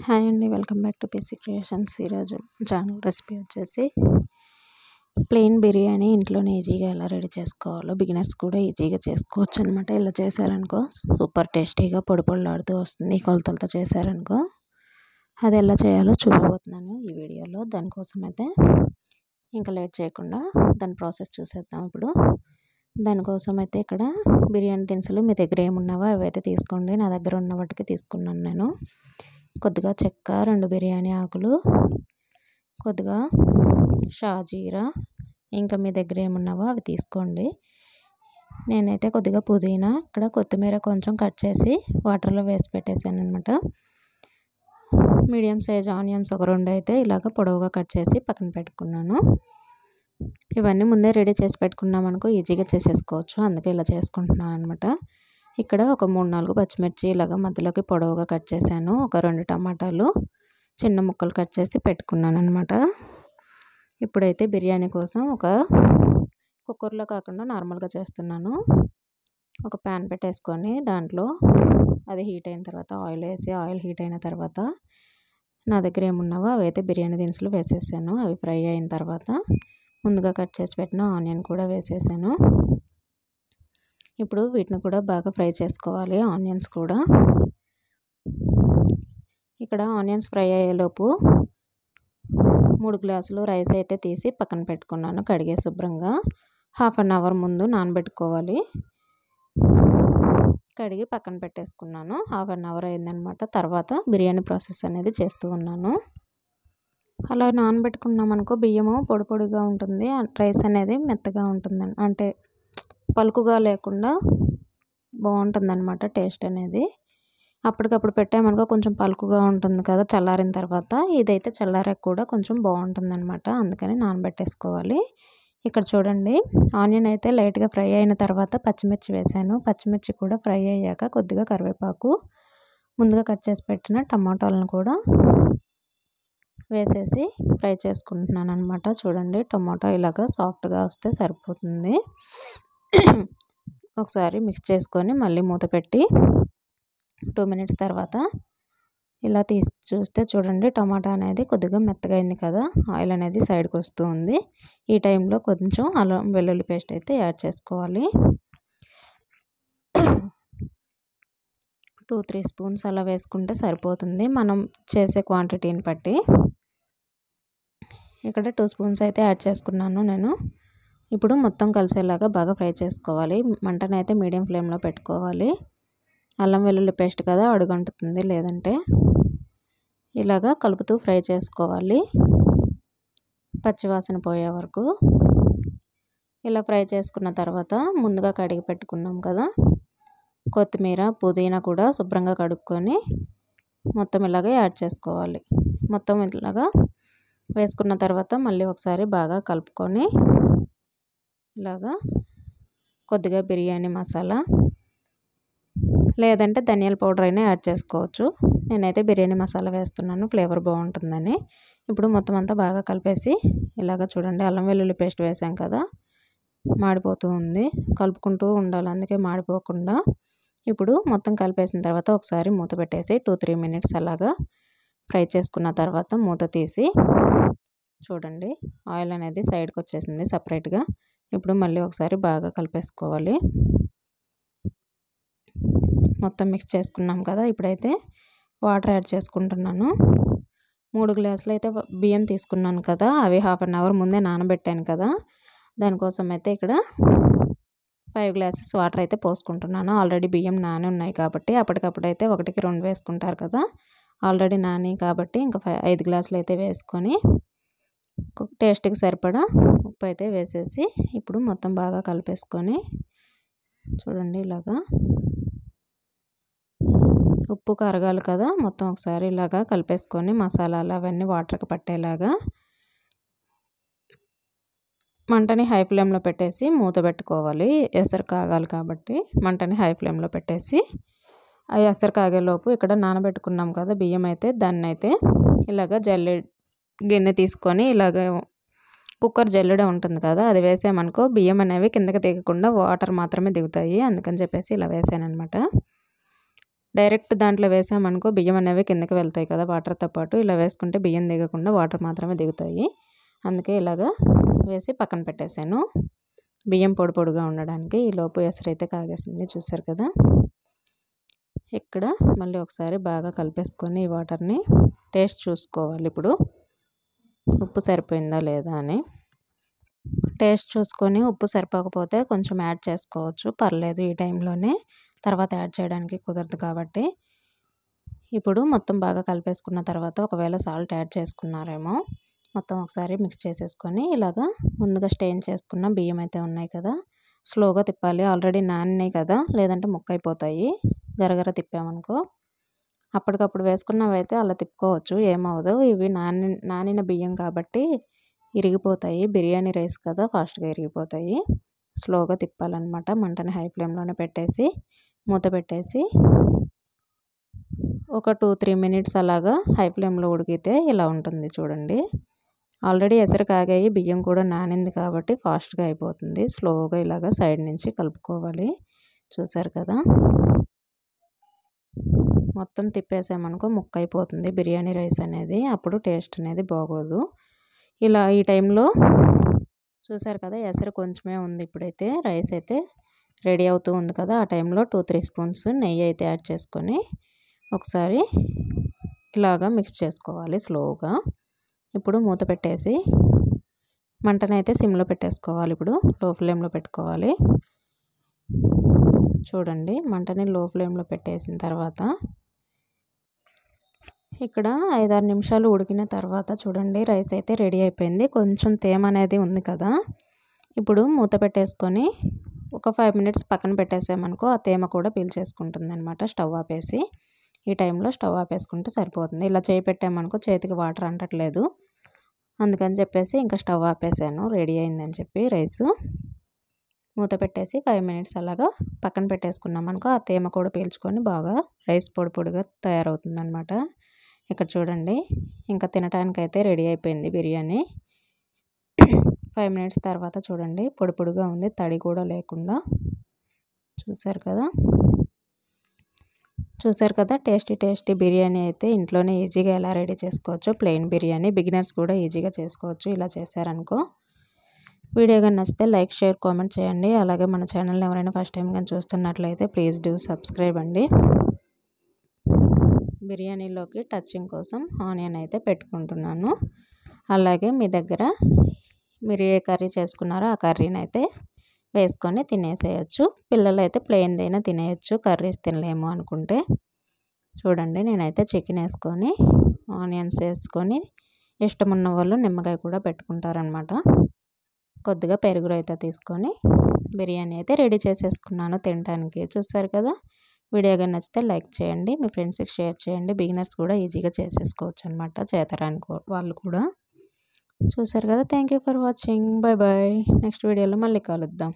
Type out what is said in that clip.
Hi అండి, welcome back to PC creations. ఈరోజు channel recipe వచ్చేసి ప్లెయిన్ బిర్యానీ ఇంట్లోనే ఈజీగా ఎలా రెడీ చేసుకోవాలో బిగినర్స్ కూడా ఈజీగా చేసుకోవచ్చు అనమాట. ఇలా చేశారనుకో సూపర్ టేస్టీగా పొడి పొడిలాడుతూ వస్తుంది. ఈ కొలతలతో చేశారనుకో అది ఎలా చేయాలో చూపబోతున్నాను ఈ వీడియోలో. దానికోసం అయితే ఇంకా లేట్ చేయకుండా దాని ప్రాసెస్ చూసేద్దాం ఇప్పుడు. దానికోసం అయితే ఇక్కడ బిర్యానీ దినుసులు మీ దగ్గర ఏమున్నావో అవైతే తీసుకోండి. నా దగ్గర ఉన్న వాటికి తీసుకున్నాను నేను. కొద్దిగా చెక్క, 2 బిర్యానీ ఆకులు, కొద్దిగా షాజీరా, ఇంకా మీ దగ్గర ఏమున్నావో అవి తీసుకోండి. నేనైతే కొద్దిగా పుదీనా, ఇక్కడ కొత్తిమీర కొంచెం కట్ చేసి వాటర్లో వేసి పెట్టేశాను అనమాట. మీడియం సైజ్ ఆనియన్స్ ఒక 2 అయితే ఇలాగ పొడవుగా కట్ చేసి పక్కన పెట్టుకున్నాను. ఇవన్నీ ముందే రెడీ చేసి పెట్టుకున్నాం అనుకో ఈజీగా చేసేసుకోవచ్చు, అందుకే ఇలా చేసుకుంటున్నాను అనమాట. ఇక్కడ ఒక 3-4 పచ్చిమిర్చి ఇలాగ మధ్యలోకి పొడవుగా కట్ చేశాను. ఒక 2 టమాటాలు చిన్న ముక్కలు కట్ చేసి పెట్టుకున్నాను అనమాట. ఇప్పుడైతే బిర్యానీ కోసం ఒక కుక్కర్లో కాకుండా నార్మల్గా చేస్తున్నాను. ఒక ప్యాన్ పెట్టేసుకొని దాంట్లో అది హీట్ అయిన తర్వాత ఆయిల్ వేసి, ఆయిల్ హీట్ అయిన తర్వాత నా దగ్గర ఏమున్నావో అవైతే బిర్యానీ దినుసులు వేసేసాను. అవి ఫ్రై అయిన తర్వాత ముందుగా కట్ చేసి పెట్టిన ఆనియన్ కూడా వేసేసాను. ఇప్పుడు వీటిని కూడా బాగా ఫ్రై చేసుకోవాలి, ఆనియన్స్ కూడా. ఇక్కడ ఆనియన్స్ ఫ్రై అయ్యేలోపు 3 గ్లాసులు రైస్ అయితే తీసి పక్కన పెట్టుకున్నాను. కడిగే శుభ్రంగా 1/2 అవర్ ముందు నానబెట్టుకోవాలి. కడిగి పక్కన పెట్టేసుకున్నాను. 1/2 అవర్ అయిందనమాట. తర్వాత బిర్యానీ ప్రాసెస్ అనేది చేస్తూ ఉన్నాను. అలా నానబెట్టుకున్నామనుకో బియ్యము పొడి పొడిగా ఉంటుంది, రైస్ అనేది మెత్తగా ఉంటుంది, అంటే పలుకుగా లేకుండా బాగుంటుందన్నమాట టేస్ట్ అనేది. అప్పటికప్పుడు పెట్టామనుకో కొంచెం పలుకుగా ఉంటుంది కదా చల్లారిన తర్వాత. ఇదైతే చల్లారాక కూడా కొంచెం బాగుంటుందన్నమాట, అందుకని నానబెట్టేసుకోవాలి. ఇక్కడ చూడండి, ఆనియన్ అయితే లైట్గా ఫ్రై అయిన తర్వాత పచ్చిమిర్చి వేసాను. పచ్చిమిర్చి కూడా ఫ్రై అయ్యాక కొద్దిగా కరివేపాకు, ముందుగా కట్ చేసి పెట్టిన టమాటాలను కూడా వేసేసి ఫ్రై చేసుకుంటున్నాను అనమాట. చూడండి, టమాటా ఇలాగా సాఫ్ట్గా వస్తే సరిపోతుంది. ఒకసారి మిక్స్ చేసుకొని మళ్ళీ మూత పెట్టి 2 మినిట్స్ తర్వాత ఇలా తీసి చూస్తే చూడండి టమాటా అనేది కొద్దిగా మెత్తగా అయింది కదా, ఆయిల్ అనేది సైడ్కి వస్తూ ఉంది. ఈ టైంలో కొంచెం అల్లం వెల్లుల్లి పేస్ట్ అయితే యాడ్ చేసుకోవాలి. 2-3 స్పూన్స్ అలా వేసుకుంటే సరిపోతుంది మనం చేసే క్వాంటిటీని బట్టి. ఇక్కడ 2 స్పూన్స్ అయితే యాడ్ చేసుకున్నాను నేను. ఇప్పుడు మొత్తం కలిసేలాగా బాగా ఫ్రై చేసుకోవాలి. మంటను అయితే మీడియం ఫ్లేమ్లో పెట్టుకోవాలి. అల్లం వెల్లుల్లి పేస్ట్ కదా అడుగంటుతుంది లేదంటే. ఇలాగా కలుపుతూ ఫ్రై చేసుకోవాలి పచ్చివాసన పోయే వరకు. ఇలా ఫ్రై చేసుకున్న తర్వాత ముందుగా కడిగి పెట్టుకున్నాం కదా కొత్తిమీర, పుదీనా కూడా శుభ్రంగా కడుక్కొని మొత్తం ఇలాగే యాడ్ చేసుకోవాలి. మొత్తం ఇలాగా వేసుకున్న తర్వాత మళ్ళీ ఒకసారి బాగా కలుపుకొని ఇలాగా కొద్దిగా బిర్యానీ మసాలా లేదంటే ధనియాల పౌడర్ అయినా యాడ్ చేసుకోవచ్చు. నేనైతే బిర్యానీ మసాలా వేస్తున్నాను, ఫ్లేవర్ బాగుంటుందని. ఇప్పుడు మొత్తం అంతా బాగా కలిపేసి ఇలాగ చూడండి, అల్లం వెల్లుల్లి పేస్ట్ వేసాం కదా మాడిపోతూ ఉంది, కలుపుకుంటూ ఉండాలి అందుకే మాడిపోకుండా. ఇప్పుడు మొత్తం కలిపేసిన తర్వాత ఒకసారి మూత పెట్టేసి 2-3 మినిట్స్ అలాగా ఫ్రై చేసుకున్న తర్వాత మూత తీసి చూడండి ఆయిల్ అనేది సైడ్కి వచ్చేసింది సపరేట్గా. ఇప్పుడు మళ్ళీ ఒకసారి బాగా కలిపేసుకోవాలి. మొత్తం మిక్స్ చేసుకున్నాం కదా, ఇప్పుడైతే వాటర్ యాడ్ చేసుకుంటున్నాను. 3 గ్లాసులు అయితే బియ్యం తీసుకున్నాను కదా, అవి 1/2 అవర్ ముందే నానబెట్టాను కదా, దానికోసం అయితే ఇక్కడ 5 గ్లాసెస్ వాటర్ అయితే పోసుకుంటున్నాను. ఆల్రెడీ బియ్యం నాని ఉన్నాయి కాబట్టి, అప్పటికప్పుడు అయితే 1కి 2 వేసుకుంటారు కదా, ఆల్రెడీ నాని కాబట్టి ఇంకా 5 గ్లాసులు అయితే వేసుకొని టేస్ట్కి సరిపడా ఉప్పు అయితే వేసేసి ఇప్పుడు మొత్తం బాగా కలిపేసుకొని చూడండి ఇలాగా ఉప్పు కరగాలి కదా, మొత్తం ఒకసారి ఇలాగా కలిపేసుకొని మసాలాలు అవన్నీ వాటర్కి పట్టేలాగా మంటని హై ఫ్లేమ్లో పెట్టేసి మూత పెట్టుకోవాలి. ఎసరు కాగాలి కాబట్టి మంటని హై ఫ్లేమ్లో పెట్టేసి ఆ ఎసరు కాగేలోపు ఇక్కడ నానబెట్టుకున్నాం కదా బియ్యం అయితే దాన్ని అయితే ఇలాగ గిన్నె తీసుకొని ఇలాగ కుక్కర్ జల్లెడ ఉంటుంది కదా అది వేసామనుకో బియ్యం అనేవి కిందకి దిగకుండా వాటర్ మాత్రమే దిగుతాయి, అందుకని చెప్పేసి ఇలా వేసాను అనమాట. డైరెక్ట్ దాంట్లో వేసామనుకో బియ్యం అనేవి కిందకి వెళ్తాయి కదా వాటర్తో పాటు. ఇలా వేసుకుంటే బియ్యం దిగకుండా వాటర్ మాత్రమే దిగుతాయి. అందుకే ఇలాగా వేసి పక్కన పెట్టేశాను బియ్యం పొడి పొడిగా ఉండడానికి. ఈలోపు ఎసరైతే కాగేసింది చూసారు కదా. ఇక్కడ మళ్ళీ ఒకసారి బాగా కలిపేసుకొని ఈ వాటర్ని టేస్ట్ చూసుకోవాలి. ఇప్పుడు ఉప్పు సరిపోయిందా లేదా అని టేస్ట్ చూసుకొని ఉప్పు సరిపోకపోతే కొంచెం యాడ్ చేసుకోవచ్చు, పర్లేదు ఈ టైంలోనే. తర్వాత యాడ్ చేయడానికి కుదరదు కాబట్టి. ఇప్పుడు మొత్తం బాగా కలిపేసుకున్న తర్వాత ఒకవేళ సాల్ట్ యాడ్ చేసుకున్నారేమో మొత్తం ఒకసారి మిక్స్ చేసేసుకొని ఇలాగా ముందుగా స్టెయిన్ చేసుకున్న బియ్యం అయితే ఉన్నాయి కదా, స్లోగా తిప్పాలి. ఆల్రెడీ నానినాయి కదా, లేదంటే ముక్కైపోతాయి గరగర తిప్పామనుకో. అప్పటికప్పుడు వేసుకున్నవి అయితే అలా తిప్పుకోవచ్చు, ఏమవదు. ఇవి నానిన బియ్యం కాబట్టి ఇరిగిపోతాయి. బిర్యానీ రైస్ కదా, ఫాస్ట్గా ఇరిగిపోతాయి. స్లోగా తిప్పాలన్నమాట. మంటని హై ఫ్లేమ్లోనే పెట్టేసి మూత పెట్టేసి ఒక 2-3 మినిట్స్ అలాగా హై ఫ్లేమ్లో ఉడికితే ఇలా ఉంటుంది చూడండి. ఆల్రెడీ ఎసరు కాగాయి, బియ్యం కూడా నానింది కాబట్టి ఫాస్ట్గా అయిపోతుంది. స్లోగా ఇలాగా సైడ్ నుంచి కలుపుకోవాలి. చూసారు కదా, మొత్తం తిప్పేసామనుకో ముక్క అయిపోతుంది బిర్యానీ రైస్ అనేది, అప్పుడు టేస్ట్ అనేది బాగోదు. ఇలా ఈ టైంలో చూసారు కదా, ఎసరు కొంచెమే ఉంది. ఇప్పుడైతే రైస్ అయితే రెడీ అవుతూ ఉంది కదా, ఆ టైంలో 2-3 స్పూన్స్ నెయ్యి అయితే యాడ్ చేసుకొని ఒకసారి ఇలాగా మిక్స్ చేసుకోవాలి స్లోగా. ఇప్పుడు మూత పెట్టేసి మంటనైతే సిమ్లో పెట్టేసుకోవాలి. ఇప్పుడు లో ఫ్లేమ్లో పెట్టుకోవాలి. చూడండి, మంటని లో ఫ్లేమ్లో పెట్టేసిన తర్వాత ఇక్కడ 5-6 నిమిషాలు ఉడికిన తర్వాత చూడండి రైస్ అయితే రెడీ అయిపోయింది. కొంచెం తేమ అనేది ఉంది కదా, ఇప్పుడు మూత పెట్టేసుకొని ఒక 5 మినిట్స్ పక్కన పెట్టేసామనుకో ఆ తేమ కూడా పీల్చేసుకుంటుంది అనమాట. స్టవ్ ఆపేసి ఈ టైంలో స్టవ్ ఆపేసుకుంటే సరిపోతుంది. ఇలా చేయి పెట్టామనుకో చేతికి వాటర్ అంటట్లేదు, అందుకని చెప్పేసి ఇంకా స్టవ్ ఆపేసాను. రెడీ అయిందని చెప్పి రైసు మూత పెట్టేసి 5 మినిట్స్ అలాగా పక్కన పెట్టేసుకున్నామనుకో ఆ తేమ కూడా పీల్చుకొని బాగా రైస్ పొడి పొడిగా తయారవుతుంది అనమాట. ఇక్కడ చూడండి, ఇంకా తినటానికైతే రెడీ అయిపోయింది బిర్యానీ. 5 మినిట్స్ తర్వాత చూడండి పొడి పొడిగా ఉంది, తడి కూడా లేకుండా. చూసారు కదా టేస్టీ బిర్యానీ అయితే ఇంట్లోనే ఈజీగా ఎలా రెడీ చేసుకోవచ్చు. ప్లెయిన్ బిర్యానీ బిగినర్స్ కూడా ఈజీగా చేసుకోవచ్చు ఇలా చేశారనుకో. వీడియో కానీ నచ్చితే లైక్, షేర్, కామెంట్ చేయండి. అలాగే మన ఛానల్ని ఎవరైనా ఫస్ట్ టైం కానీ చూస్తున్నట్లయితే ప్లీజ్ డూ సబ్స్క్రైబ్ అండి. బిర్యానీలోకి టచింగ్ కోసం ఆనియన్ అయితే పెట్టుకుంటున్నాను. అలాగే మీ దగ్గర మీరు ఏ కర్రీ చేసుకున్నారో ఆ కర్రీని అయితే వేసుకొని తినేసేయచ్చు. పిల్లలు అయితే ప్లెయిన్దైనా తినేయచ్చు, కర్రీస్ తినలేము అనుకుంటే. చూడండి, నేనైతే చికెన్ వేసుకొని ఆనియన్స్ వేసుకొని, ఇష్టం ఉన్న వాళ్ళు నిమ్మకాయ కూడా పెట్టుకుంటారనమాట. కొద్దిగా పెరుగు రైతా తీసుకొని బిర్యానీ అయితే రెడీ చేసేసుకున్నాను తినడానికి. చూస్తారు కదా, వీడియో కానీ నచ్చితే లైక్ చేయండి, మీ ఫ్రెండ్స్కి షేర్ చేయండి. బిగినర్స్ కూడా ఈజీగా చేసేసుకోవచ్చు అనమాట, చేతరాని వాళ్ళు కూడా. చూసారు కదా, thank you for watching. Bye bye. Next వీడియోలో మళ్ళీ కలుద్దాం.